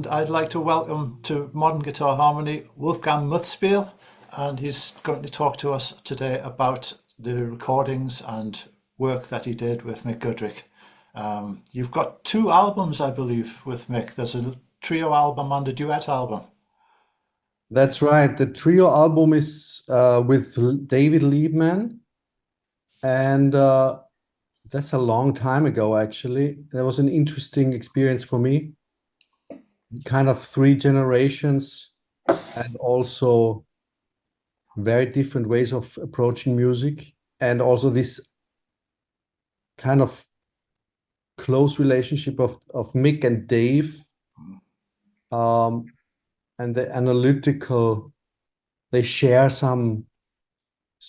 and I'd like to welcome to Modern Guitar Harmony Wolfgang Muthspiel, and he's going to talk to us today about the recordings and work that he did with Mick Goodrick. You've got two albums, I believe, with Mick. There's a trio album and a duet album. That's right. The trio album is with David Liebman, and that's a long time ago, actually. That was an interesting experience for me. Kind of three generations and also very different ways of approaching music, and also this kind of close relationship of Mick and Dave, and the analytical, they share some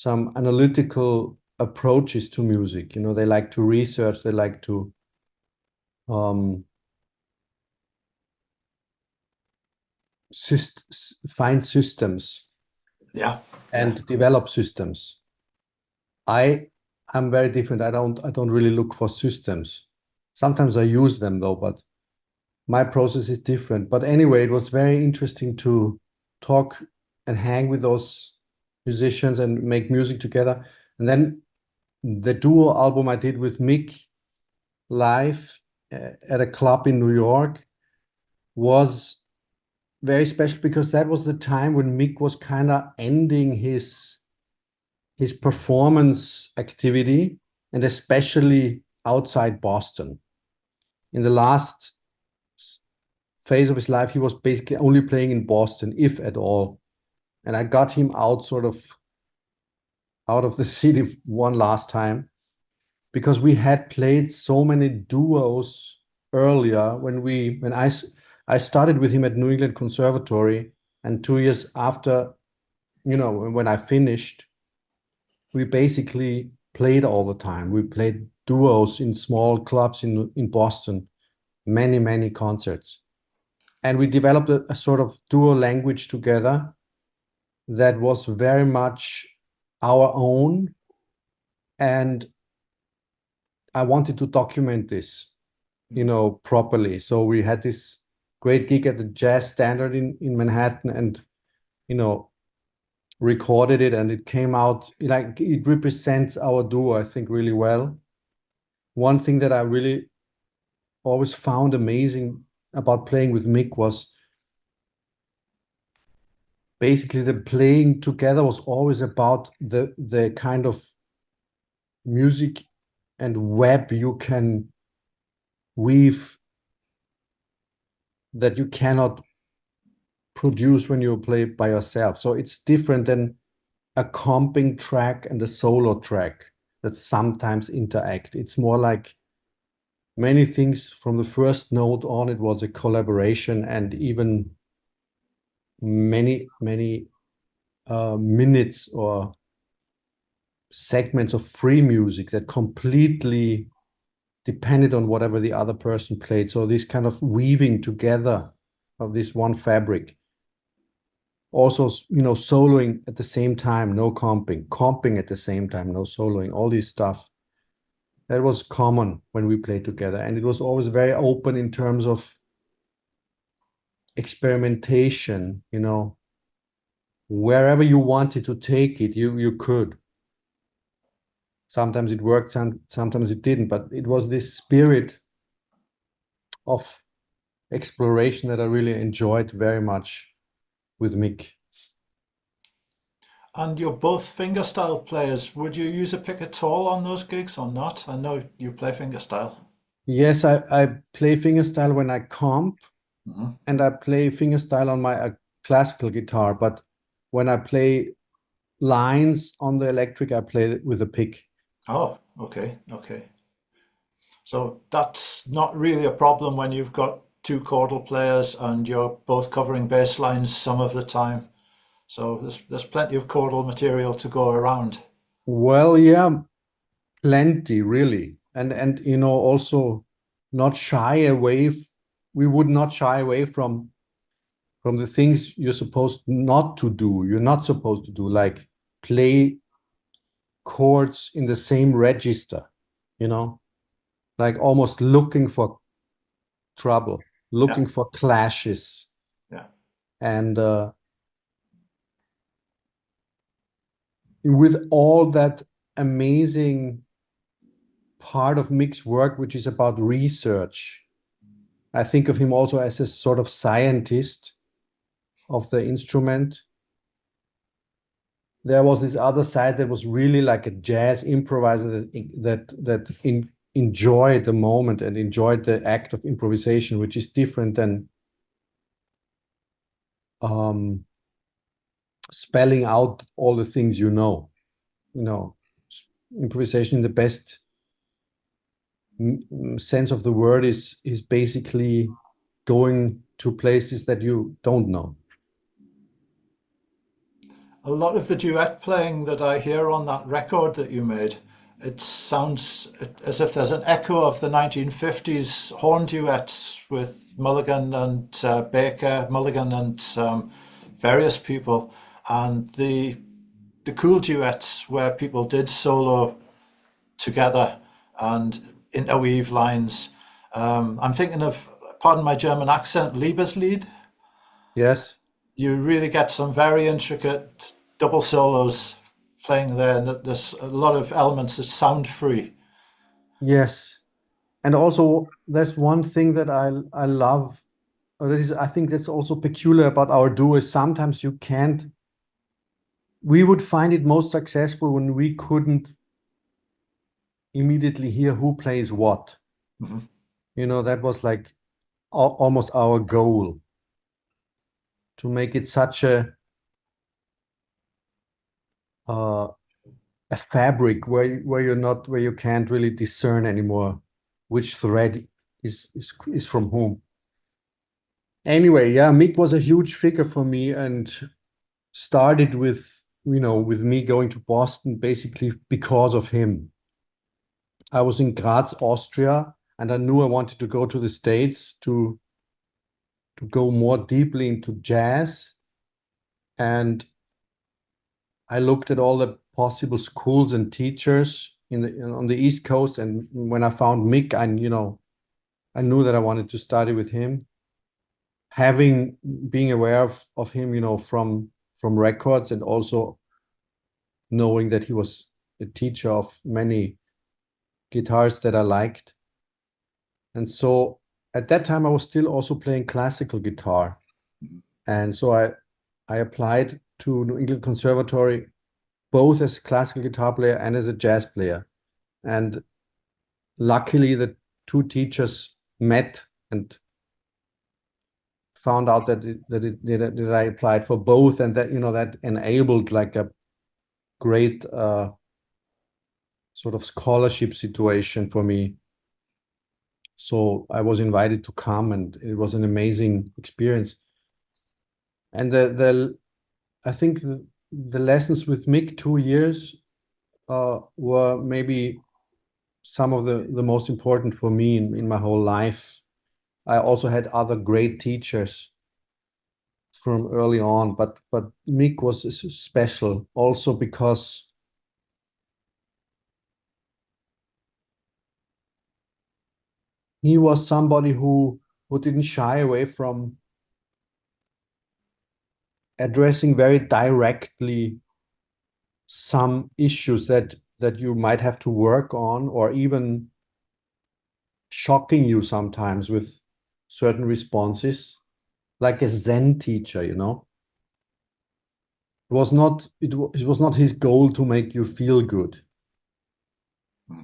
analytical approaches to music. You know, they like to research, they like to find systems and develop systems. I'm very different. I don't really look for systems. Sometimes I use them though, but my process is different. But anyway, it was very interesting to talk and hang with those musicians and make music together. And then the duo album I did with Mick live at a club in New York was very special, because that was the time when Mick was kind of ending his performance activity, and especially outside Boston. In the last phase of his life, he was basically only playing in Boston, if at all. And I got him out of the city one last time, because we had played so many duos earlier when I started with him at New England Conservatory, and 2 years after, you know, when I finished, we basically played all the time. We played duos in small clubs in Boston, many concerts. And we developed a sort of duo language together that was very much our own. And I wanted to document this, you know, properly. So we had this great gig at the Jazz Standard in Manhattan, and, you know, recorded it, and it came out like it represents our duo, I think, really well. One thing that I really always found amazing about playing with Mick was basically the playing together was always about the kind of music and web you can weave that you cannot produce when you play by yourself. So it's different than a comping track and a solo track that sometimes interact. It's more like many things from the first note on. It was a collaboration, and even many minutes or segments of free music that completely depended on whatever the other person played. So this kind of weaving together of this one fabric. Also, you know, soloing at the same time, no comping at the same time, no soloing, all this stuff. That was common when we played together, and it was always very open in terms of experimentation, you know. Wherever you wanted to take it, you could. Sometimes it worked, sometimes it didn't, but it was this spirit of exploration that I really enjoyed very much with Mick. And you're both fingerstyle players. Would you use a pick at all on those gigs or not? I know you play fingerstyle. Yes, I play fingerstyle when I comp, and I play fingerstyle on my classical guitar, but when I play lines on the electric, I play with a pick. Oh, okay. So that's not really a problem when you've got two chordal players and you're both covering bass lines some of the time. So there's plenty of chordal material to go around. Well, yeah, plenty, really. And you know, also not shy away. We would not shy away from the things you're supposed not to do. You're not supposed to do, like play chords in the same register, you know, like almost looking for trouble, looking for clashes. Yeah. And with all that amazing part of Mick's work, which is about research, I think of him also as a sort of scientist of the instrument. There was this other side that was really like a jazz improviser that enjoyed the moment and enjoyed the act of improvisation, which is different than spelling out all the things you know. Improvisation in the best sense of the word is basically going to places that you don't know. A lot of the duet playing that I hear on that record that you made, it sounds as if there's an echo of the 1950s horn duets with Mulligan and Baker, Mulligan and various people, and the cool duets where people did solo together and interweave lines. I'm thinking of, pardon my German accent, Liebeslied. Yes. You really get some very intricate double solos playing there, and there's a lot of elements that sound free. Yes. And also there's one thing that I love, or that is, I think that's also peculiar about our duo, is sometimes we would find it most successful when we couldn't immediately hear who plays what. Mm-hmm. That was like almost our goal, to make it such a fabric where you can't really discern anymore which thread is from whom. Anyway, yeah, Mick was a huge figure for me, and started with me going to Boston basically because of him. I was in Graz, Austria, and I knew I wanted to go to the States to go more deeply into jazz. And I looked at all the possible schools and teachers on the East Coast, and when I found Mick, I knew that I wanted to study with him. Being aware of him, from records, and also knowing that he was a teacher of many guitars that I liked. And so at that time, I was still also playing classical guitar. And so I applied to New England Conservatory, both as a classical guitar player and as a jazz player. And luckily, the two teachers met and found out that I applied for both, and that enabled like a great sort of scholarship situation for me. So I was invited to come, and it was an amazing experience. And I think the lessons with Mick 2 years were maybe some of the most important for me in my whole life. I also had other great teachers from early on, but Mick was special also because he was somebody who didn't shy away from addressing very directly some issues that you might have to work on, or even shocking you sometimes with certain responses, like a Zen teacher. It was not his goal to make you feel good.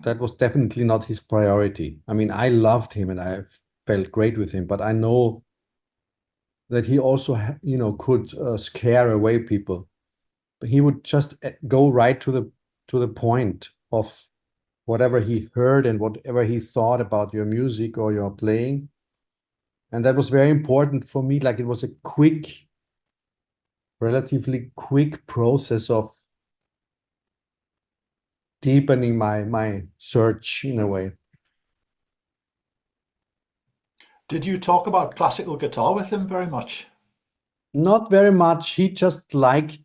That was definitely not his priority. I mean, I loved him and I felt great with him, but I know that he also, could scare away people. But he would just go right to the point of whatever he heard and whatever he thought about your music or your playing. And that was very important for me. Like, it was a relatively quick process of deepening my search in a way. Did you talk about classical guitar with him very much? Not very much. He just liked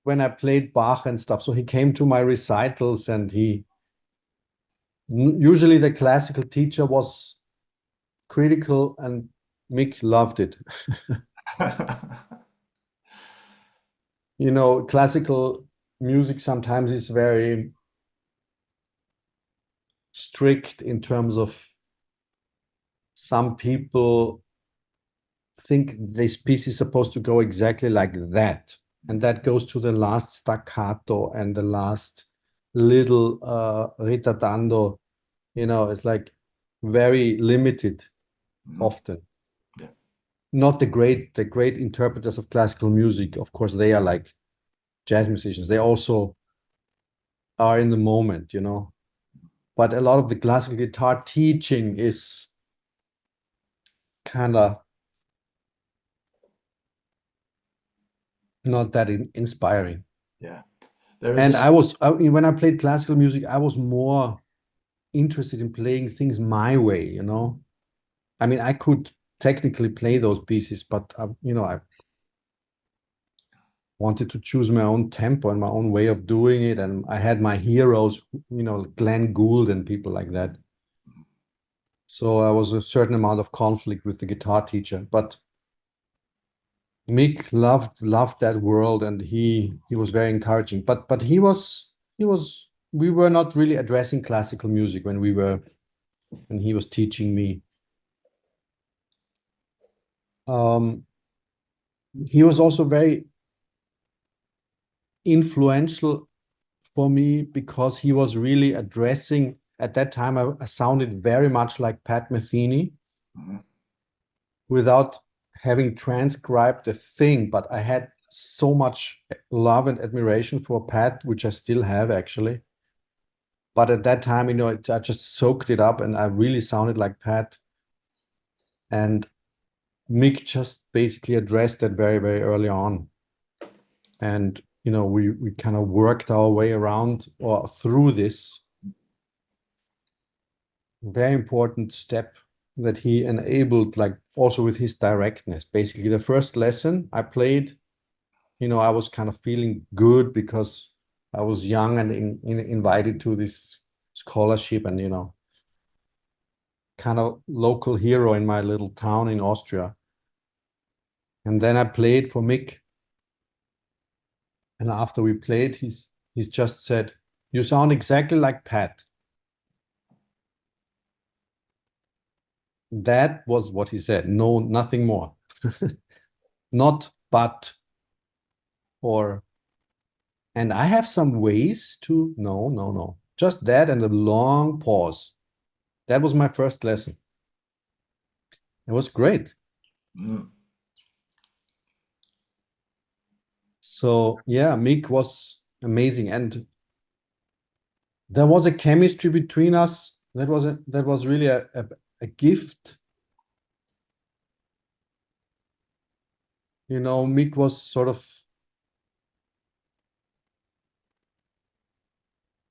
when I played Bach and stuff. So he came to my recitals, and usually the classical teacher was critical and Mick loved it. You know, classical music sometimes is very strict in terms of some people think this piece is supposed to go exactly like that. And that goes to the last staccato and the last little ritardando. You know, it's like very limited often. Yeah. Not the great interpreters of classical music, of course, they are like jazz musicians. They also are in the moment, you know. But a lot of the classical guitar teaching is kind of not that inspiring. Yeah. There And is when I played classical music, I was more interested in playing things my way, you know. I mean, I could technically play those pieces, but you know, I wanted to choose my own tempo and my own way of doing it. And I had my heroes, you know, Glenn Gould and people like that. So I was a certain amount of conflict with the guitar teacher, but Mick loved that world, and he was very encouraging. But he was we were not really addressing classical music when he was teaching me. He was also very influential for me because he was really addressing, at that time I sounded very much like Pat Metheny without having transcribed the thing, but I had so much love and admiration for Pat, which I still have actually. But at that time, you know, I just soaked it up and I really sounded like Pat. And Mick just basically addressed that very, very early on. And, you know, we kind of worked our way around or through this very important step that he enabled, like also with his directness. Basically, the first lesson I played, you know, I was kind of feeling good because I was young and invited to this scholarship and, you know, kind of local hero in my little town in Austria. And then I played for Mick. And after we played, he's just said, "You sound exactly like Pat." That was what he said. No, nothing more. Not but or and I have some ways to no, no, no. Just that and a long pause. That was my first lesson. It was great. So yeah, Mick was amazing. And there was a chemistry between us that was really a gift. You know, Mick was sort of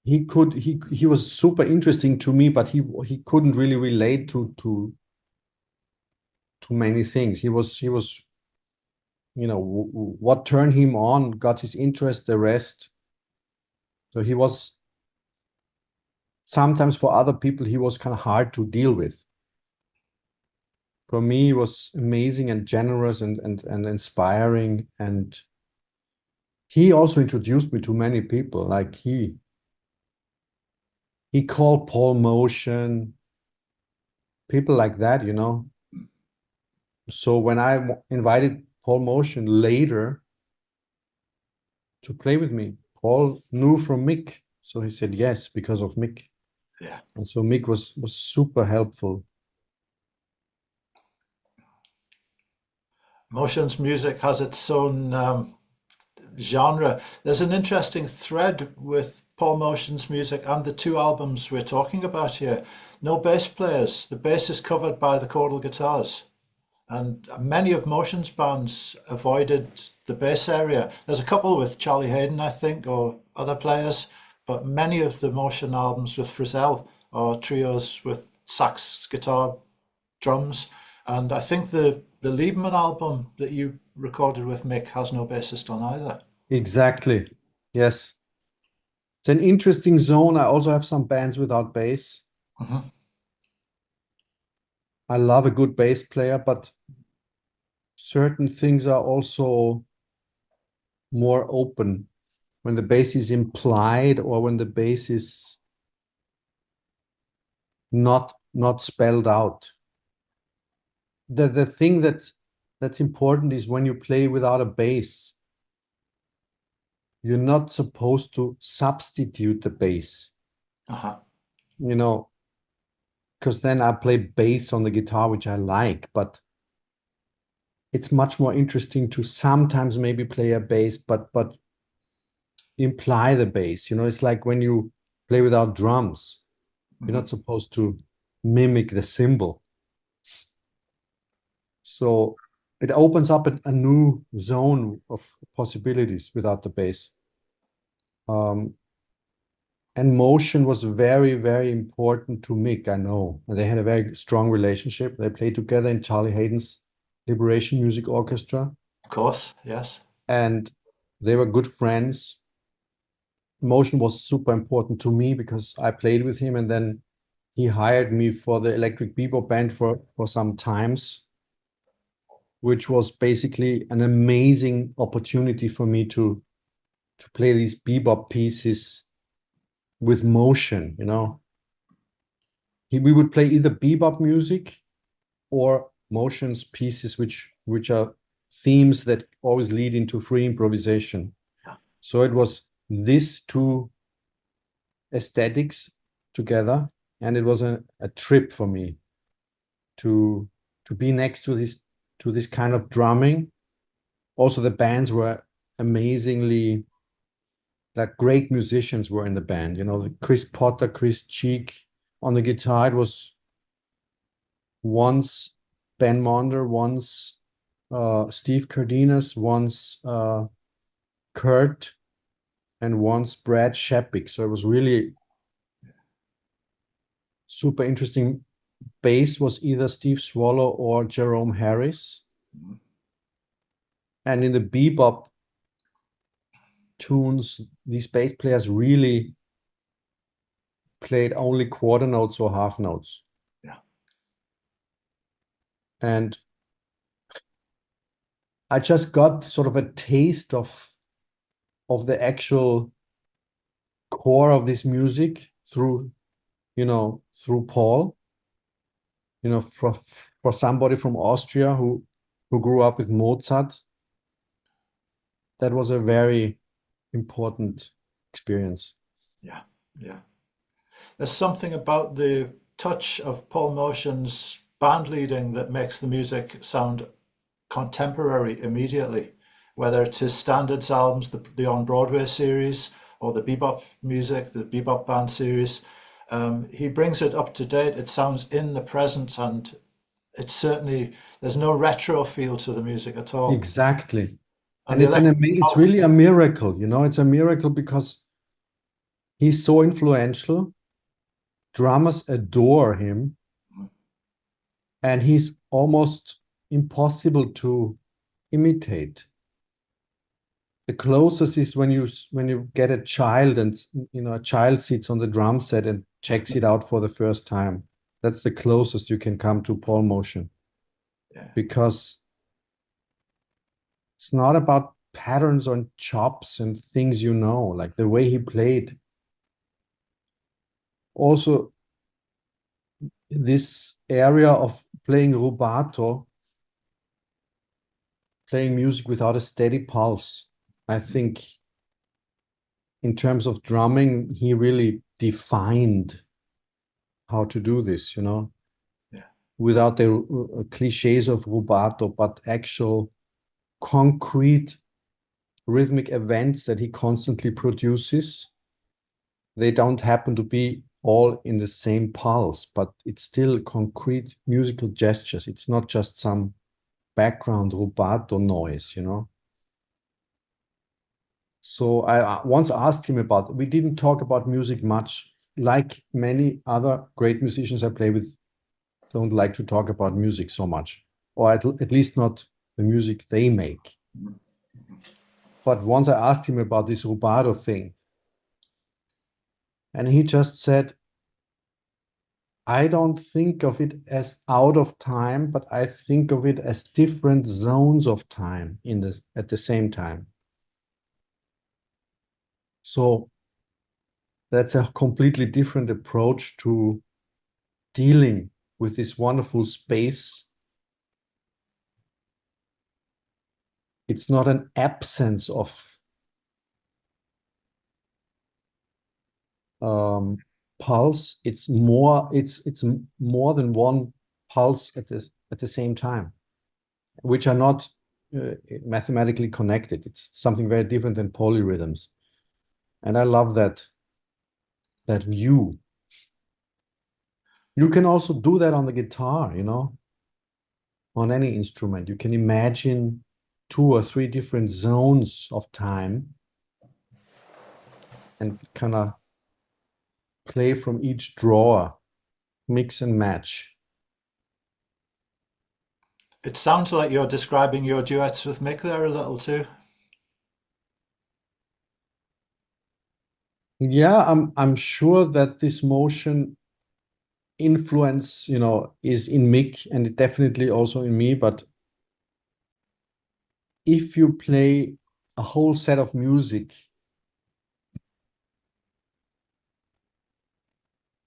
he was super interesting to me, but he couldn't really relate to many things. He was you know what turned him on, got his interest, the rest. So he was sometimes for other people he was kind of hard to deal with. For me, he was amazing and generous and inspiring, and he also introduced me to many people. Like he called Paul Motian, people like that, you know. So when I invited Paul Motian later to play with me, Paul knew from Mick, so he said yes because of Mick. Yeah. And so Mick was super helpful. Motian's music has its own genre. There's an interesting thread with Paul Motian's music and the two albums we're talking about here. No bass players. The bass is covered by the chordal guitars. And many of Motion's bands avoided the bass area. There's a couple with Charlie Hayden, I think, or other players, but many of the Motion albums with Frizzell are trios with sax, guitar, drums. And I think the Liebman album that you recorded with Mick has no bassist on either. Exactly. Yes. It's an interesting zone. I also have some bands without bass. Mhm. I love a good bass player, but certain things are also more open when the bass is implied or when the bass is not spelled out. The thing that's important is when you play without a bass, you're not supposed to substitute the bass, Uh-huh. because then I play bass on the guitar, which I like, but it's much more interesting to sometimes maybe play a bass, but imply the bass. It's like when you play without drums, you're not supposed to mimic the cymbal. So it opens up a new zone of possibilities without the bass. And motion was very, very important to Mick, I know. And they had a very strong relationship. They played together in Charlie Hayden's Liberation Music Orchestra, Of course, yes. and they were good friends. Motion was super important to me because I played with him, and then he hired me for the Electric Bebop Band for some times, which was basically an amazing opportunity for me to play these bebop pieces with motion. We would play either bebop music or motions pieces, which are themes that always lead into free improvisation. Yeah. So it was these two aesthetics together, and it was a trip for me to be next to this kind of drumming. Also, the bands were amazingly, like, great musicians were in the band. Chris Potter, Chris Cheek on the guitar. It was once Ben Monder, once Steve Cardenas, once Kurt, and once Brad Shepik. So it was really super interesting. Bass was either Steve Swallow or Jerome Harris. And in the bebop tunes, these bass players really played only quarter notes or half notes. Yeah. And I just got sort of a taste of the actual core of this music through Paul. For somebody from Austria who grew up with Mozart, that was a very important experience. Yeah, yeah. There's something about the touch of Paul Motian's band leading that makes the music sound contemporary immediately, whether it's his standards albums, the On Broadway series, or the bebop music, the bebop band series. He brings it up to date. It sounds in the present, and it's certainly, there's no retro feel to the music at all. Exactly. And And the it's really a miracle. It's a miracle because he's so influential. Drummers adore him, and he's almost impossible to imitate. The closest is when you get a child, and a child sits on the drum set and checks it out for the first time. That's the closest you can come to Paul Motian. Yeah. Because it's not about patterns on chops and things, like the way he played. Also, this area of playing rubato, playing music without a steady pulse, I think in terms of drumming, he really defined how to do this, Yeah. without the cliches of rubato, but actual concrete rhythmic events that he constantly produces. They don't happen to be all in the same pulse, but it's still concrete musical gestures. It's not just some background rubato noise. So I once asked him about, we didn't talk about music much. Like many other great musicians I play with, don't like to talk about music so much, or at least not the music they make. But once I asked him about this rubato thing, and he just said, I don't think of it as out of time, but I think of it as different zones of time at the same time. So that's a completely different approach to dealing with this wonderful space. It's not an absence of pulse. It's more than one pulse at the same time, which are not mathematically connected. It's something very different than polyrhythms. And I love that view. You can also do that on the guitar, on any instrument. You can imagine 2 or 3 different zones of time and kind of play from each drawer, mix and match. It sounds like you're describing your duets with Mick there a little too. Yeah, I'm sure that this motion influence, is in Mick and definitely also in me. But if you play a whole set of music,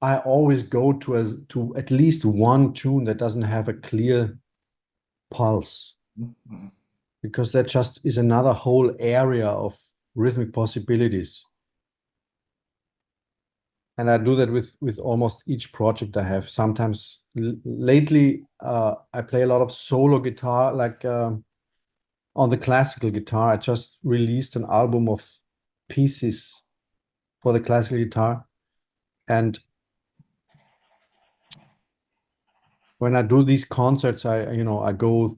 I always go to at least one tune that doesn't have a clear pulse, Mhm. because that just is another whole area of rhythmic possibilities. And I do that with almost each project I have. Sometimes lately, I play a lot of solo guitar, like on the classical guitar. I just released an album of pieces for the classical guitar. And when I do these concerts, I go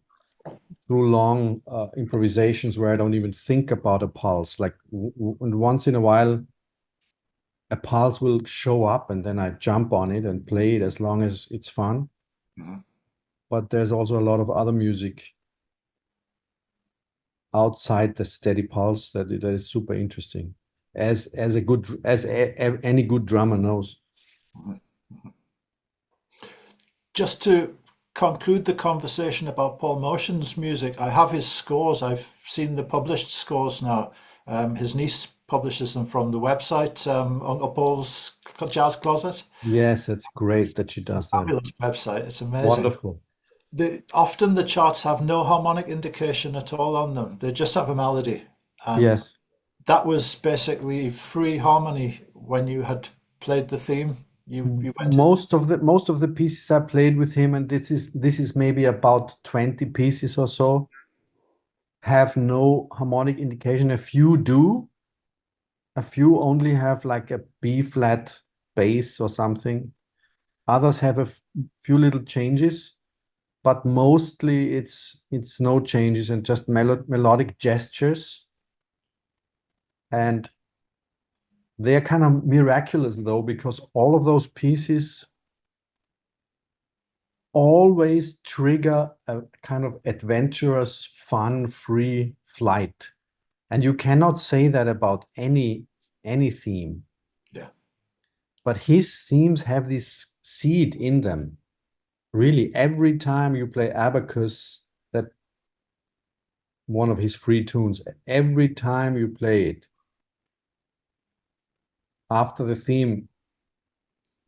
through long improvisations where I don't even think about a pulse. Like and once in a while, a pulse will show up, and then I jump on it and play it as long as it's fun. Mhm. But there's also a lot of other music outside the steady pulse that is super interesting, as any good drummer knows. Just to conclude the conversation about Paul Motian's music, I have his scores. I've seen the published scores now. His niece publishes them from the website, Uncle Paul's Jazz Closet. Yes, that's great that she does that. Fabulous website. It's amazing. Wonderful. Often the charts have no harmonic indication at all on them. They just have a melody. And Yes. that was basically free harmony when you had played the theme. You went in. Most of the pieces I played with him, and this is maybe about 20 pieces or so, have no harmonic indication. A few do. A few only have like a B flat bass or something. Others have a few little changes, but mostly it's no changes and just melodic gestures. And they're kind of miraculous though, because all of those pieces always trigger a kind of adventurous, fun, free flight. And you cannot say that about any theme. Yeah. But his themes have this seed in them. Really, every time you play Abacus, that one of his free tunes, every time you play it, after the theme,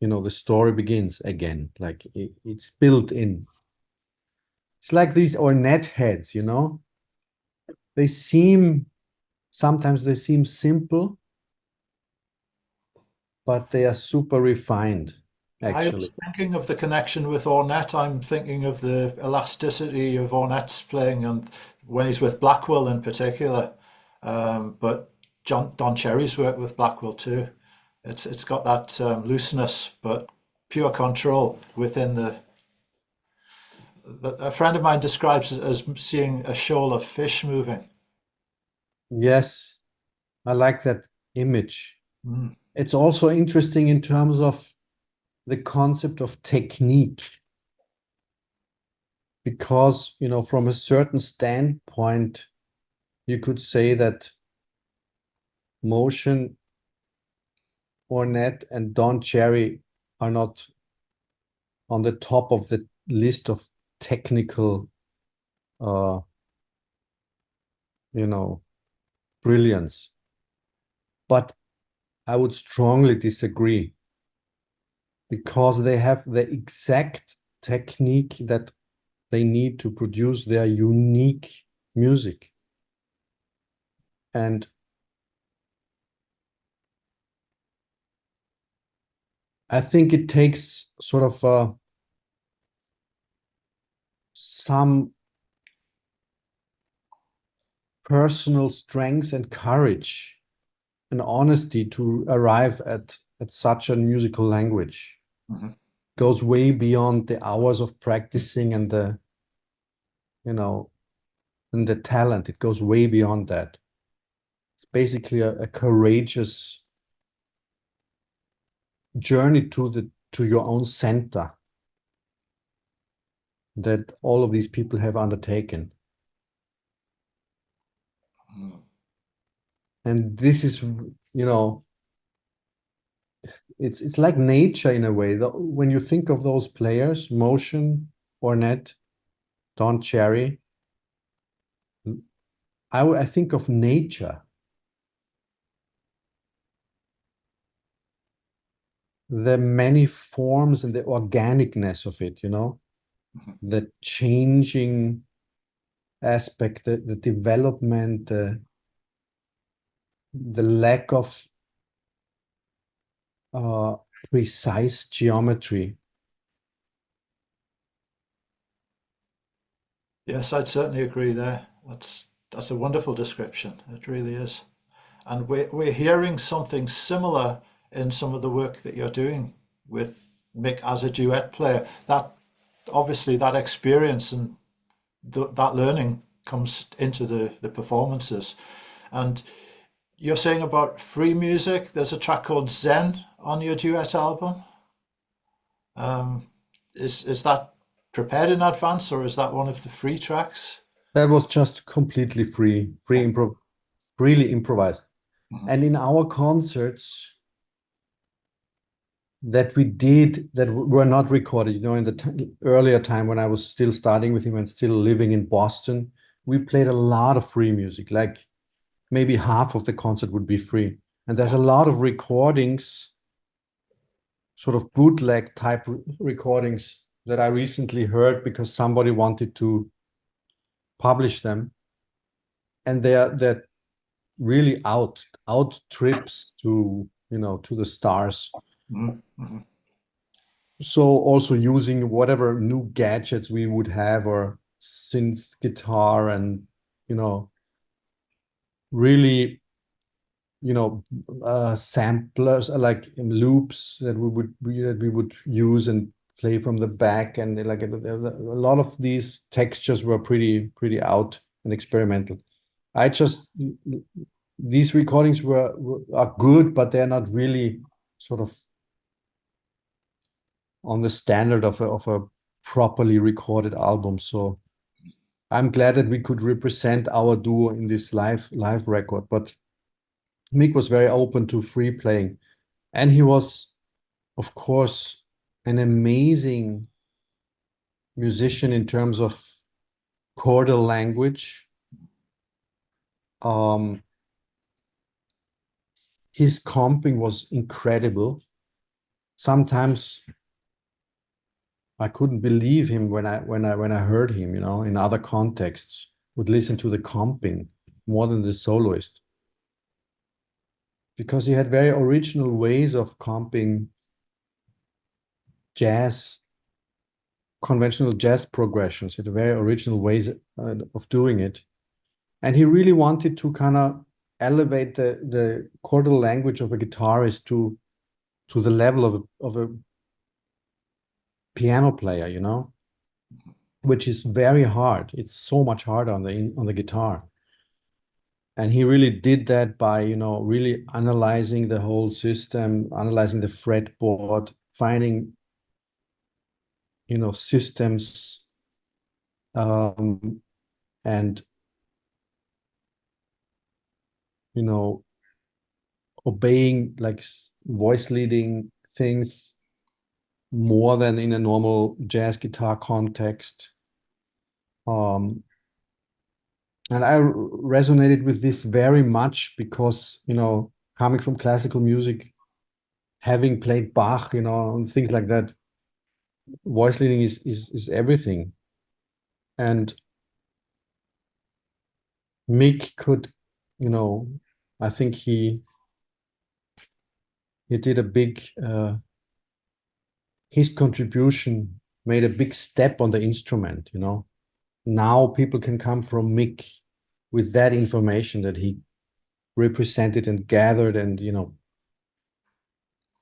the story begins again. Like it's built in. It's like these ornette heads, they seem sometimes they seem simple, but they are super refined, I actually. was thinking of the connection with Ornette. I'm thinking of the elasticity of Ornette's playing, and when he's with Blackwell in particular. But Don Cherry's work with Blackwell too. It's got that looseness, but pure control within a friend of mine describes it as seeing a shoal of fish moving. Yes, I like that image. Mm. It's also interesting in terms of the concept of technique, because, from a certain standpoint, you could say that Motion, Ornette, and Don Cherry are not on the top of the list of technical, uh, brilliance. But I would strongly disagree, because they have the exact technique that they need to produce their unique music. And I think it takes sort of some personal strength and courage and honesty to arrive at such a musical language. Mhm. Goes way beyond the hours of practicing and the, and the talent. It goes way beyond that. It's basically a courageous journey to your own center that all of these people have undertaken. And this is, it's like nature in a way. When you think of those players, Motian, Ornette, Don Cherry, I think of nature. The many forms and the organicness of it, the changing aspect, the development, the lack of precise geometry. Yes, I'd certainly agree there. That's a wonderful description. It really is. And we're hearing something similar in some of the work that you're doing with Mick as a duet player. That obviously that experience and that learning comes into the performances. And you're saying about free music. There's a track called Zen on your duet album. Um, is that prepared in advance, or is that one of the free tracks? That was just completely Yeah. freely improvised. Mhm. And in our concerts that we did that were not recorded, in the earlier time when I was still studying with him and still living in Boston, we played a lot of free music. Like maybe half of the concert would be free. And there's Yeah. a lot of recordings, sort of bootleg type recordings that I recently heard because somebody wanted to publish them. And they're really out trips to, to the stars. Mhm. Mhm. So also using whatever new gadgets we would have, or synth guitar, and, you know, really, samplers, like loops that we would use and play from the back, and like a lot of these textures were pretty out and experimental. I just These recordings are good, but they're not really sort of on the standard of a properly recorded album. So I'm glad that we could represent our duo in this live record. But Mick was very open to free playing, and he was, of course, an amazing musician in terms of chordal language. Um, his comping was incredible. Sometimes I couldn't believe him when I heard him, in other contexts, would listen to the comping more than the soloist, because he had very original ways of comping jazz, conventional jazz progressions. He had very original ways of doing it. And he really wanted to kind of elevate the chordal language of a guitarist to the level of a piano player, which is very hard. It's so much harder on the guitar. And he really did that by, really analyzing the whole system, analyzing the fretboard, finding, systems, and, you know, obeying like voice leading things more than in a normal jazz guitar context. And I resonated with this very much because, coming from classical music, having played Bach, and things like that, voice leading is everything. And Mick could, I think he did a big, his contribution made a big step on the instrument, Now people can come from Mick with that information that he represented and gathered and,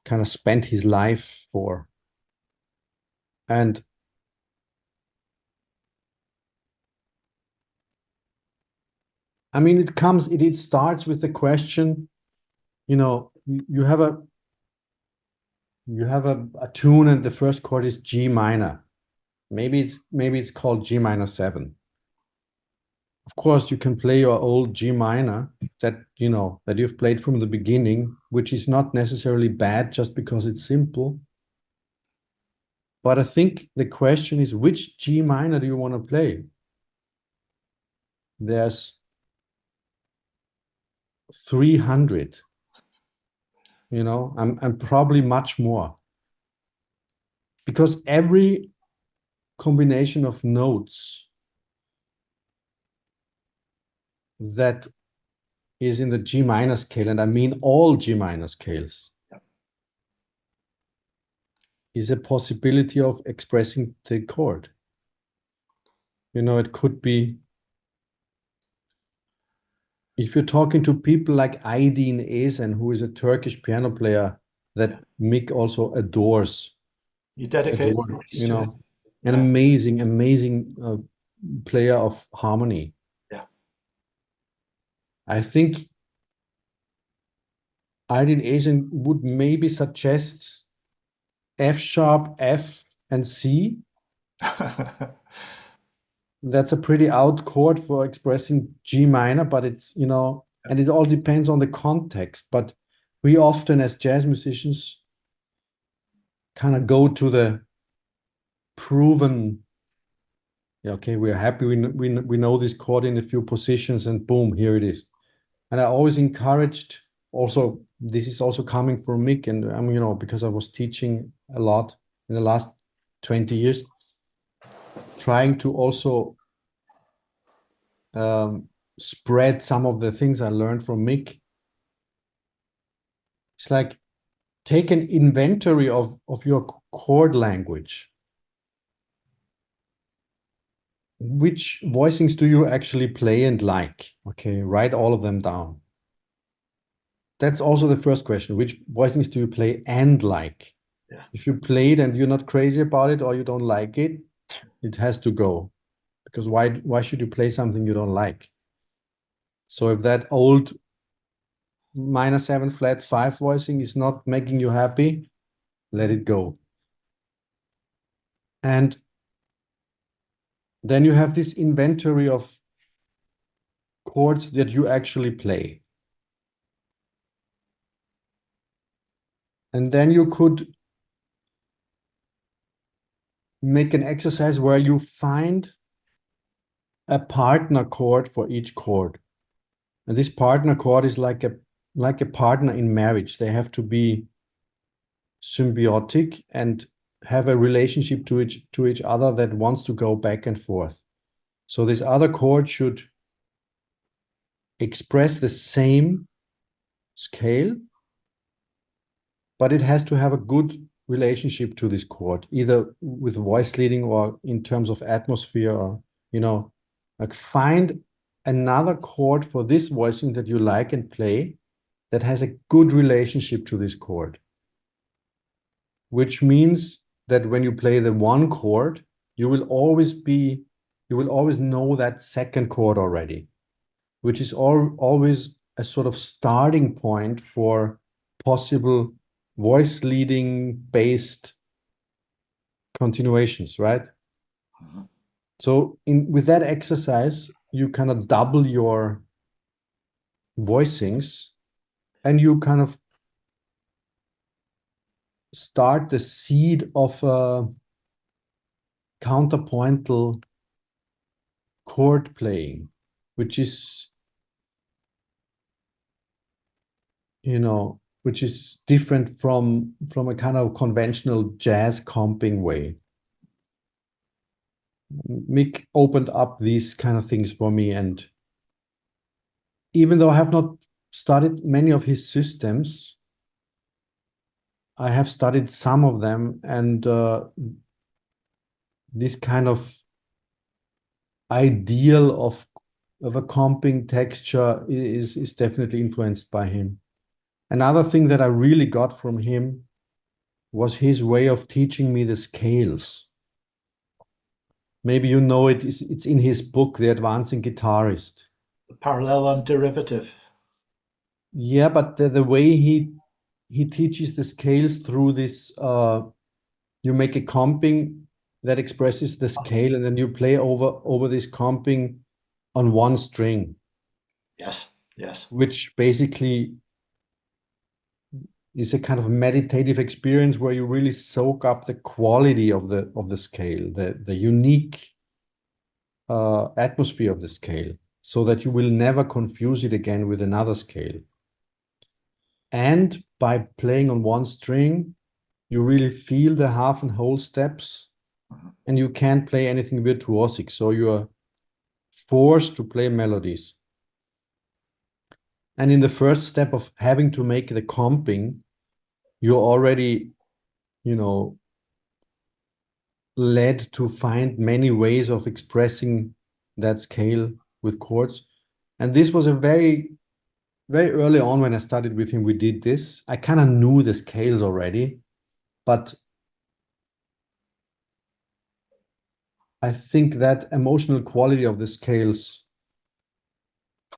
kind of spent his life for. And I mean, it starts with the question, you have a tune and the first chord is G minor. Maybe it's called G minor 7. Of course, you can play your old G minor that you've played from the beginning, which is not necessarily bad just because it's simple. But I think the question is, which G minor do you want to play? There's 300, and probably much more. Because every combination of notes that is in the G minor scale, and I mean all G minor scales, is a possibility of expressing the chord. It could be, if you're talking to people like Aydin Ezen, who is a Turkish piano player that Mick also adores. You dedicate an amazing player of harmony. Yeah. I think Aydin Ezen would maybe suggest F sharp, F, and C. That's a pretty out chord for expressing G minor, but it's, and it all depends on the context. But we often, as jazz musicians, kind of go to the proven, okay, we're happy, we know this chord in a few positions, and boom, here it is. And I always encouraged, also, this is also coming from Mick, and because I was teaching a lot in the last 20 years, trying to also spread some of the things I learned from Mick. It's like, take an inventory of your chord language. Which voicings do you actually play and like? Okay, write all of them down. That's also the first question. Which voicings do you play and like? Yeah. If you play it and you're not crazy about it or you don't like it, it has to go. Because why should you play something you don't like? So if that old minor 7 flat 5 voicing is not making you happy, let it go. And then you have this inventory of chords that you actually play. And then you could make an exercise where you find a partner chord for each chord. And this partner chord is like a partner in marriage. They have to be symbiotic and have a relationship to each other that wants to go back and forth. So this other chord should express the same scale, but it has to have a good relationship to this chord, either with voice leading or in terms of atmosphere, or, like, find another chord for this voicing that you like and play that has a good relationship to this chord. Which means that when you play the one chord, you will always know that second chord already, which is always a sort of starting point for possible voice leading based continuations, right? Mhm. So with that exercise, you kind of double your voicings, and you kind of start the seed of a counterpointal chord playing, which is, which is different from a kind of conventional jazz comping way. Mick opened up these kind of things for me, and even though I have not studied many of his systems, I have studied some of them, and this kind of ideal of a comping texture is definitely influenced by him. Another thing that I really got from him was his way of teaching me the scales. Maybe you know it, it's in his book, The Advancing Guitarist. Parallel and derivative. Yeah, but the way he teaches the scales through this, you make a comping that expresses the scale, and then you play over this comping on one string. Yes, yes. Which basically is a kind of meditative experience where you really soak up the quality of the scale, the unique atmosphere of the scale, so that you will never confuse it again with another scale. And by playing on one string, you really feel the half and whole steps, and you can't play anything virtuosic, so you are forced to play melodies. And in the first step of having to make the comping, you're already, led to find many ways of expressing that scale with chords. And this was a very, very early on when I started with him, we did this. I kind of knew the scales already, but I think that emotional quality of the scales,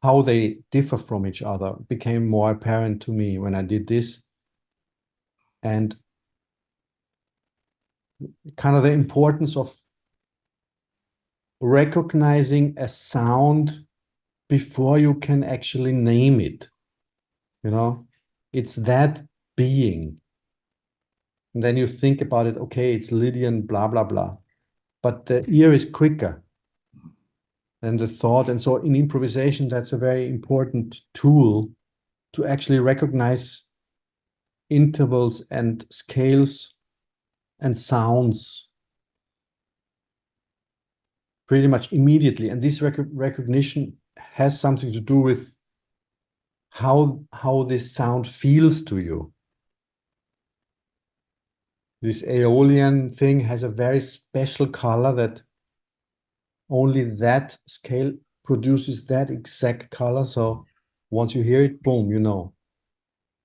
how they differ from each other, became more apparent to me when I did this. And kind of the importance of recognizing a sound before you can actually name it. It's that being. And then you think about it, okay, it's Lydian, blah, blah, blah. But the ear is quicker than the thought. And so in improvisation, that's a very important tool to actually recognize intervals and scales and sounds pretty much immediately. And this recognition has something to do with how this sound feels to you. This Aeolian thing has a very special color that only that scale produces that exact color. So once you hear it, boom, you know.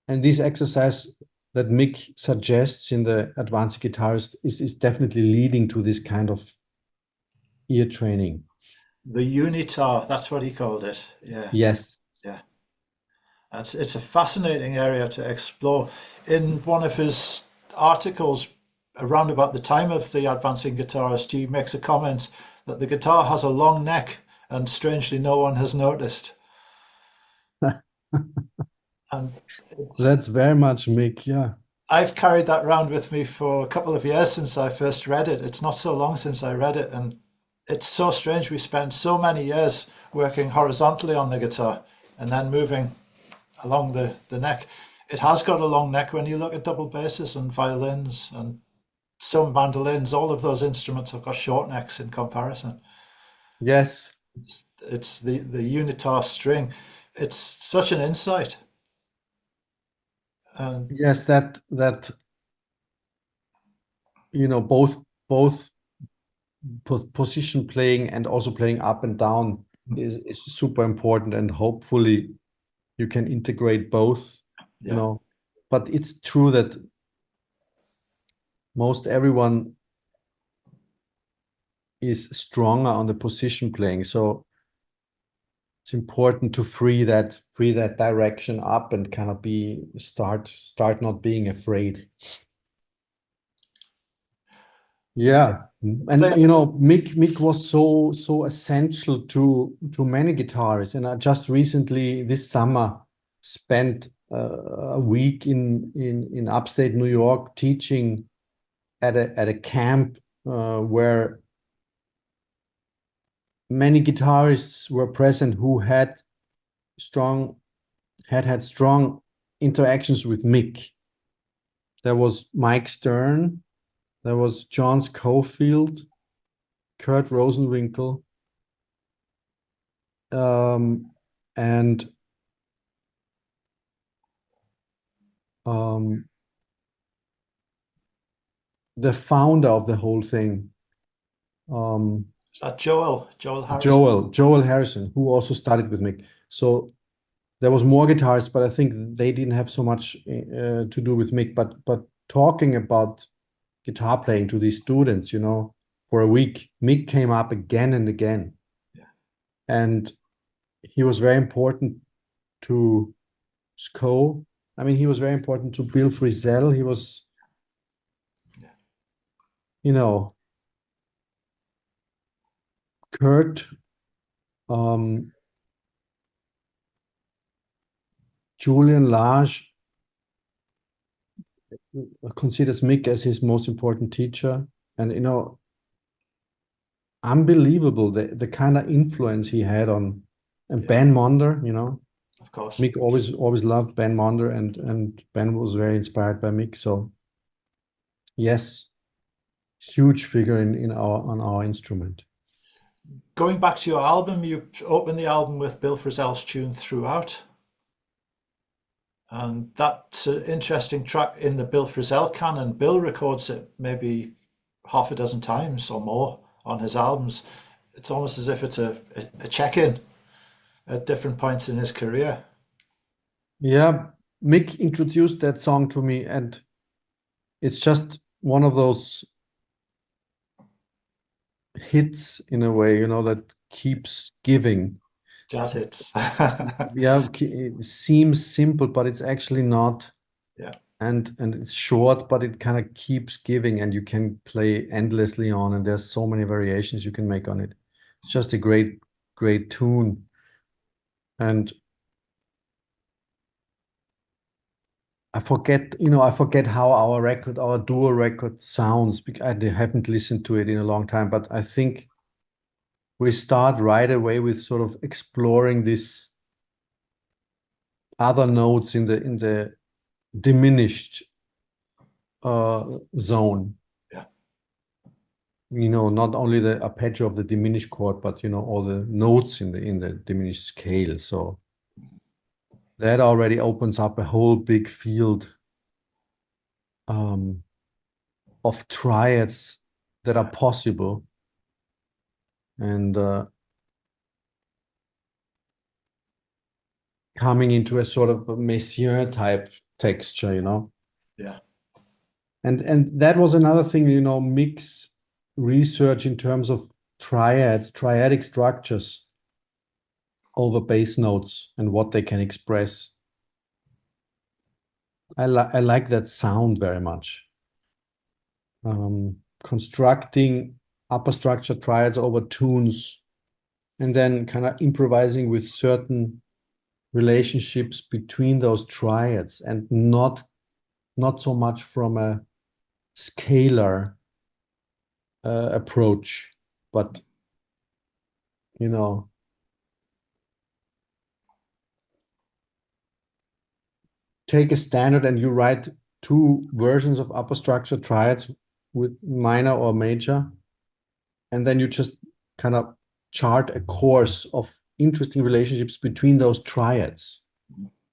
And this exercise that Mick suggests in the Advanced Guitarist is definitely leading to this kind of ear training. The unitar, that's what he called it. Yeah. Yes. Yeah. It's a fascinating area to explore. In one of his articles around about the time of the Advancing Guitarist, he makes a comment that the guitar has a long neck, and strangely no one has noticed. And That's very much Mick, yeah. I've carried that around with me for a couple of years since I first read it. It's not so long since I read it, and it's so strange. We spent so many years working horizontally on the guitar and then moving along the neck. It has got a long neck when you look at double basses and violins and some mandolins. All of those instruments have got short necks in comparison. Yes. It's the unitar string. It's such an insight. And Yes, that both position playing and also playing up and down is super important, and hopefully you can integrate both, yeah, but it's true that most everyone is stronger on the position playing, so it's important to free that direction up and kind of start not being afraid. Yeah. And Mick was so essential to many guitarists. And I just recently this summer spent a week in upstate New York teaching at a camp where many guitarists were present who had had strong interactions with Mick. There was Mike Stern, there was John Schofield, Kurt Rosenwinkel, and the founder of the whole thing, Is that Joel Harrison? Joel Harrison, who also started with Mick. So there was more guitarists, but I think they didn't have so much to do with Mick. But talking about guitar playing to these students, you know, for a week, Mick came up again and again. Yeah. And he was very important to Sco. I mean, he was very important to Bill Frisell. He was, you know, Kurt, Julian Lage considers Mick as his most important teacher. And, you know, unbelievable the kind of influence he had on Ben Monder, you know. Of course. Mick always loved Ben Monder, and Ben was very inspired by Mick. So yes, huge figure on our instrument. Going back to your album, you open the album with Bill Frisell's tune Throughout. And that's an interesting track in the Bill Frisell canon. Bill records it maybe half a dozen times or more on his albums. It's almost as if it's a check-in at different points in his career. Yeah, Mick introduced that song to me, and it's just one of those hits in a way, you know, that keeps giving. Jazz hits. Yeah, it seems simple, but it's actually not. Yeah. And it's short, but it kind of keeps giving, and you can play endlessly on, and there's so many variations you can make on it. It's just a great tune. And I forget how our duo record sounds, because I haven't listened to it in a long time, but I think we start right away with sort of exploring this other notes in the diminished zone. Yeah. You know, not only the arpeggio of the diminished chord, but you know, all the notes in the diminished scale. So that already opens up a whole big field of triads that are possible. And coming into a sort of a Messiaen type texture, you know. Yeah. And that was another thing, you know, Mick's research in terms of triadic structures over bass notes and what they can express. I like that sound very much. Constructing upper structure triads over tunes, and then kind of improvising with certain relationships between those triads, and not so much from a scalar approach, but you know, take a standard and you write two versions of upper structure triads with minor or major, and then you just kind of chart a course of interesting relationships between those triads.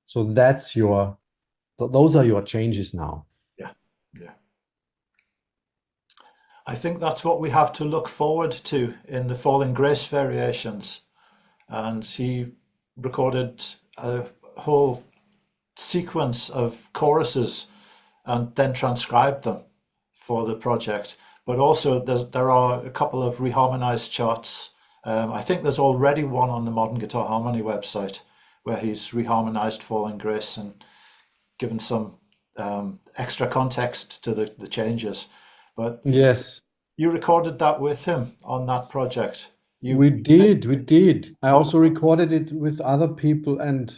So those are your changes now. Yeah. I think that's what we have to look forward to in the Falling Grace variations. And he recorded a whole sequence of choruses and then transcribed them for the project. But also there are a couple of reharmonized charts. I think there's already one on the Modern Guitar Harmony website where he's reharmonized Falling Grace and given some extra context to the changes. But yes, you recorded that with him on that project. We did. I also recorded it with other people, and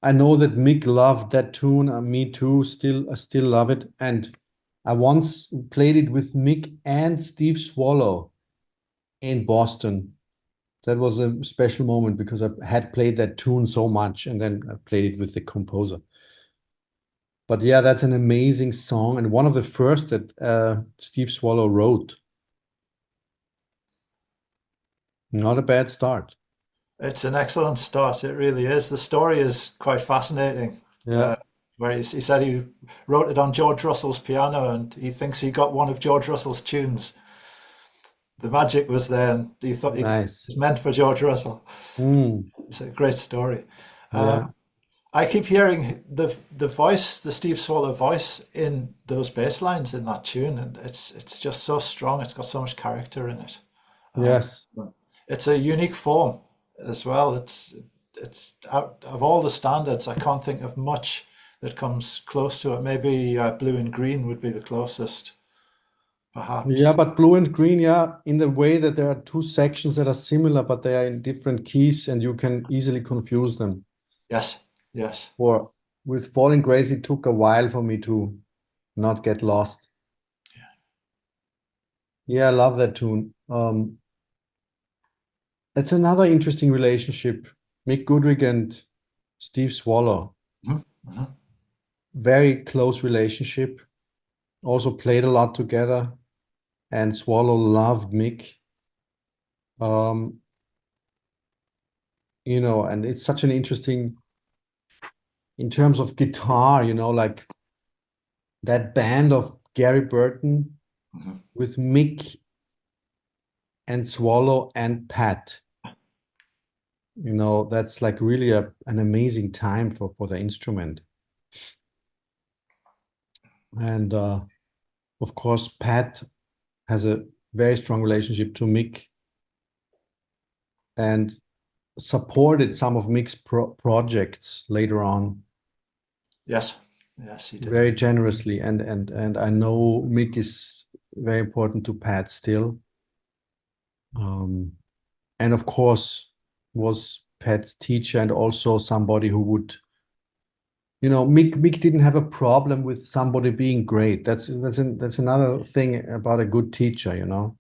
I know that Mick loved that tune. Me too. I still love it. And I once played it with Mick and Steve Swallow in Boston. That was a special moment because I had played that tune so much, and then I played it with the composer. But yeah, that's an amazing song, and one of the first that Steve Swallow wrote. Not a bad start. It's an excellent start. It really is. The story is quite fascinating. Yeah, Where he said he wrote it on George Russell's piano, and he thinks he got one of George Russell's tunes. The magic was there, and he thought it nice. was meant for George Russell. Mm, It's a great story. yeah, I keep hearing the voice, the Steve Swallow voice in those bass lines in that tune, and it's just so strong. It's got so much character in it. yes. It's a unique form as well. It's out of all the standards, I can't think of much that comes close to it. Maybe Blue and Green would be the closest, Yeah, perhaps. but blue and green, yeah, in the way that there are two sections that are similar, but they are in different keys, and you can easily confuse them. Yes, yes. For with Falling Grace, it took a while for me to not get lost. Yeah, I love that tune. It's another interesting relationship. Mick Goodrick and Steve Swallow, Mhm, mhm. very close relationship. Also played a lot together, and Swallow loved Mick. Um, and it's such an interesting in terms of guitar, like that band of Gary Burton Mhm. with Mick and Swallow and Pat. That's like really an amazing time for the instrument. And of course, Pat has a very strong relationship to Mick and supported some of Mick's projects later on Yes, yes, he did. very generously. And I know Mick is very important to Pat still. And of course, was Pat's teacher and also somebody who would, Mick didn't have a problem with somebody being great. That's another thing about a good teacher. He Some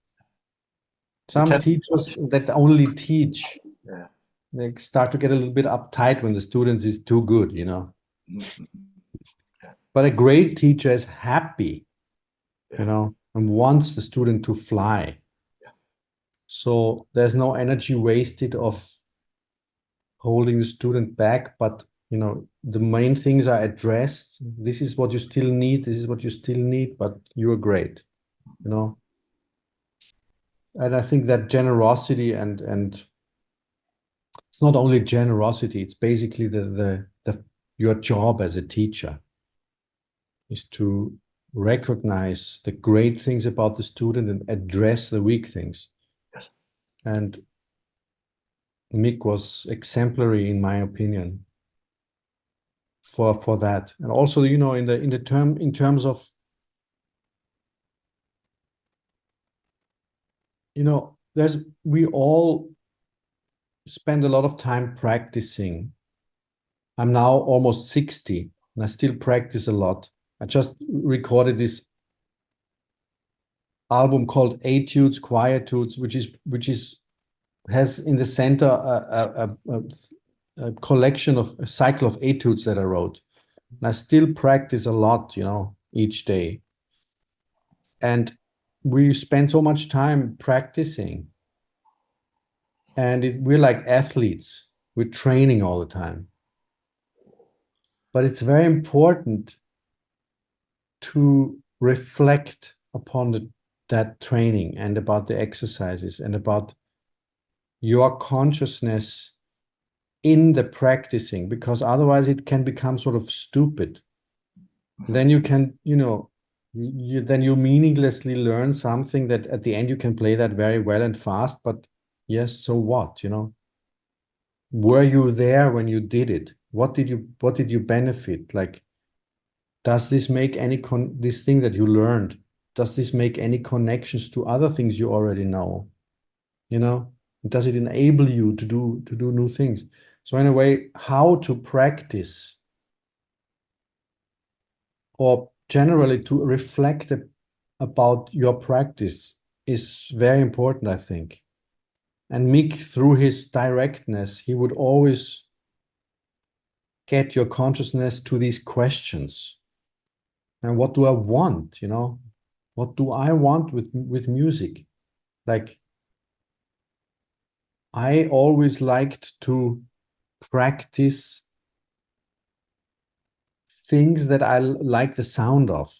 tended, teachers that only teach, yeah. they start to get a little bit uptight when the students is too good. Mhm. Yeah, But a great teacher is happy, yeah, and wants the student to fly. yeah. So there's no energy wasted of holding the student back, but the main things are addressed. This is what you still need, this is what you still need, but you're great, you know. And I think that generosity and it's not only generosity, it's basically the your job as a teacher is to recognize the great things about the student and address the weak things. Yes. And Mick was exemplary in my opinion for that. And also, in terms of, we all spend a lot of time practicing. I'm now almost 60 and I still practice a lot. I just recorded this album called Etudes, Quietudes, which is has in the center a collection of a cycle of etudes that I wrote. And I still practice a lot, each day. And we spend so much time practicing. And we're like athletes. We're training all the time. But it's very important to reflect upon that training and about the exercises and about your consciousness in the practicing, because otherwise it can become sort of stupid. Then you can, then you meaninglessly learn something that at the end you can play that very well and fast, but yes, so what? Were you there when you did it? What did you benefit? Like, does this make this thing that you learned, does this make any connections to other things you already know? Does it enable you to do new things? So in a way, how to practice or generally to reflect about your practice is very important, I think. And Mick, through his directness, he would always get your consciousness to these questions. And what do I want, you know? What do I want with music? Like, I always liked to practice things that I like the sound of.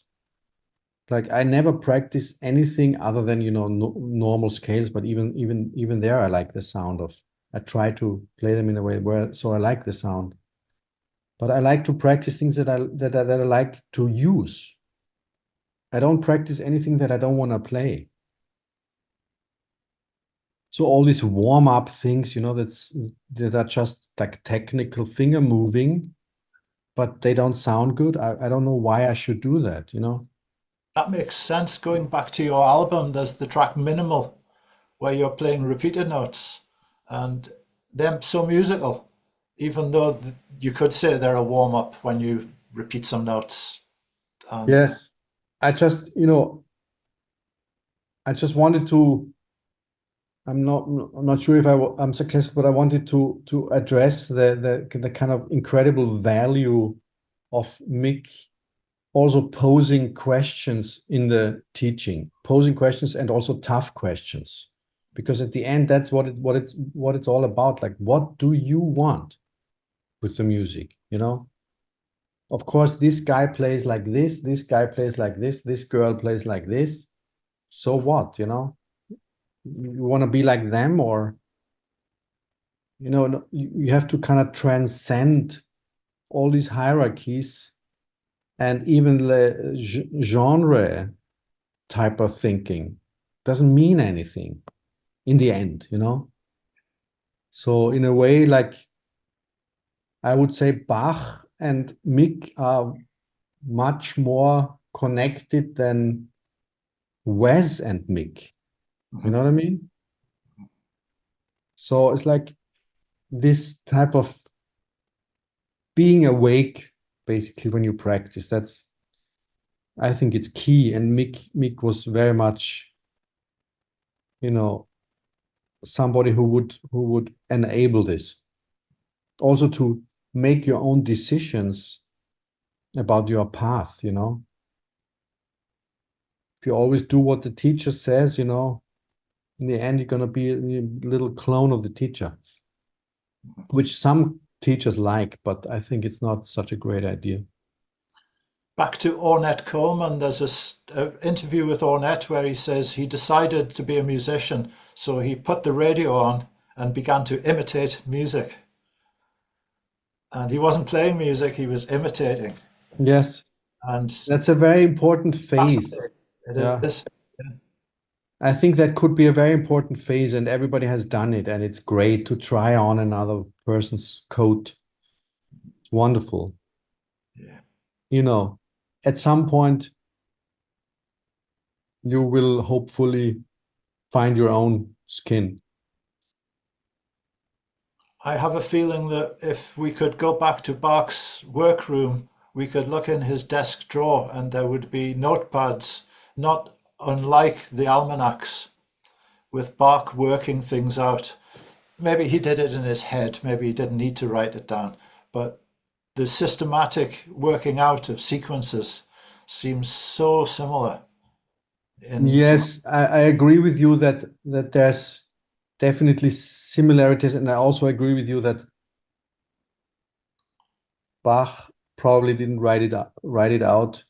Like, I never practice anything other than, you know, normal scales, but even there, I like the sound of. I try to play them in a way where so I like the sound. But I like to practice things that I like to use. I don't practice anything that I don't want to play. So all these warm-up things, you know, that are just like technical finger moving, but they don't sound good. I don't know why I should do that, you know? That makes sense. Going back to your album, there's the track Minimal, where you're playing repeated notes, and they're so musical, even though you could say they're a warm up when you repeat some notes. Yes. I just, you know, I just wanted to, I'm not sure if I'm successful, but I wanted to address the kind of incredible value of Mick also posing questions in the teaching, posing questions and also tough questions. Because at the end, that's what it's all about. Like, what do you want with the music? You know, of course, this guy plays like this guy plays like this girl plays like this. So what? You know, you want to be like them, or you know, you have to kind of transcend all these hierarchies and even the genre type of thinking doesn't mean anything in the end, you know? So in a way, like I would say Bach and Mick are much more connected than Wes and Mick. You know what I mean? So it's like this type of being awake, basically, when you practice. That's I think it's key. And Mick was very much, you know, somebody who would enable this. Also to make your own decisions about your path, you know. If you always do what the teacher says, you know, in the end, you're going to be a little clone of the teacher, which some teachers like, but I think it's not such a great idea. Back to Ornette Coleman, there's a interview with Ornette where he says he decided to be a musician, so he put the radio on and began to imitate music. And he wasn't playing music, he was imitating. Yes, And that's a very important phase. fascinating. It Yeah. is. I think that could be a very important phase, and everybody has done it, and it's great to try on another person's coat. It's wonderful. Yeah. You know, at some point, you will hopefully find your own skin. I have a feeling that if we could go back to Bach's workroom, we could look in his desk drawer and there would be notepads, not unlike the almanacs, with Bach working things out. Maybe he did it in his head, maybe he didn't need to write it down, but the systematic working out of sequences seems so similar in some. Yes, I agree with you that there's definitely similarities, and I also agree with you that Bach probably didn't write it out.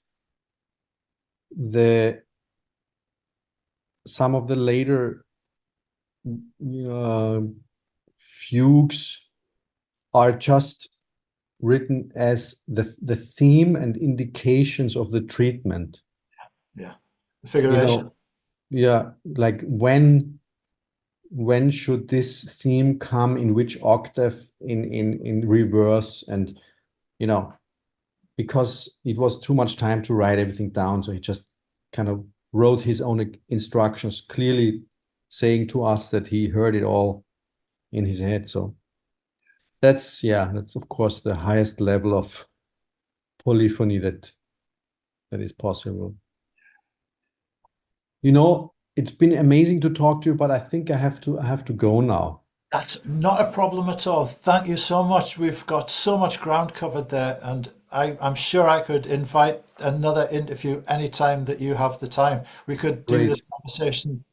The some of the later uh, fugues are just written as the theme and indications of the treatment. Yeah, the You figuration. know, yeah, like when should this theme come in which octave in reverse, and you know, because it was too much time to write everything down, so he just kind of wrote his own instructions, clearly saying to us that he heard it all in his head. So That's of course the highest level of polyphony that is possible. It's been amazing to talk to you, but I think I have to go now. That's not a problem at all. Thank you so much. We've got so much ground covered there, and I'm sure I could invite another interview anytime that you have the time. We could do this Great. conversation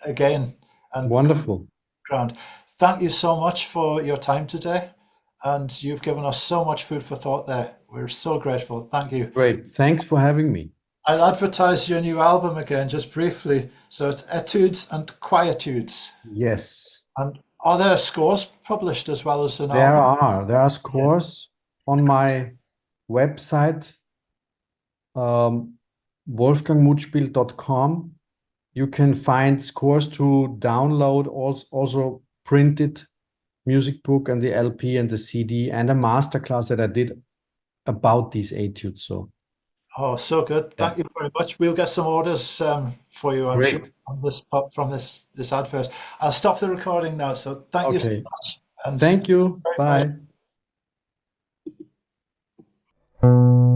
again and Wonderful. ground. Thank you so much for your time today, and you've given us so much food for thought there. We're so grateful. Thank you. Great. Thanks for having me. I'll advertise your new album again just briefly. So it's Etudes and Quietudes. Yes. And are there scores published as well as an There album? are scores on my website, wolfgangmuthspiel.com. You can find scores to download, also printed music book and the LP and the CD and a masterclass that I did about these etudes. So Oh, so good. yeah, Thank you very much. We'll get some orders for you, I'm sure, great. from this advert. I'll stop the recording now. So thank you so Okay. much. And Thank you. very Bye.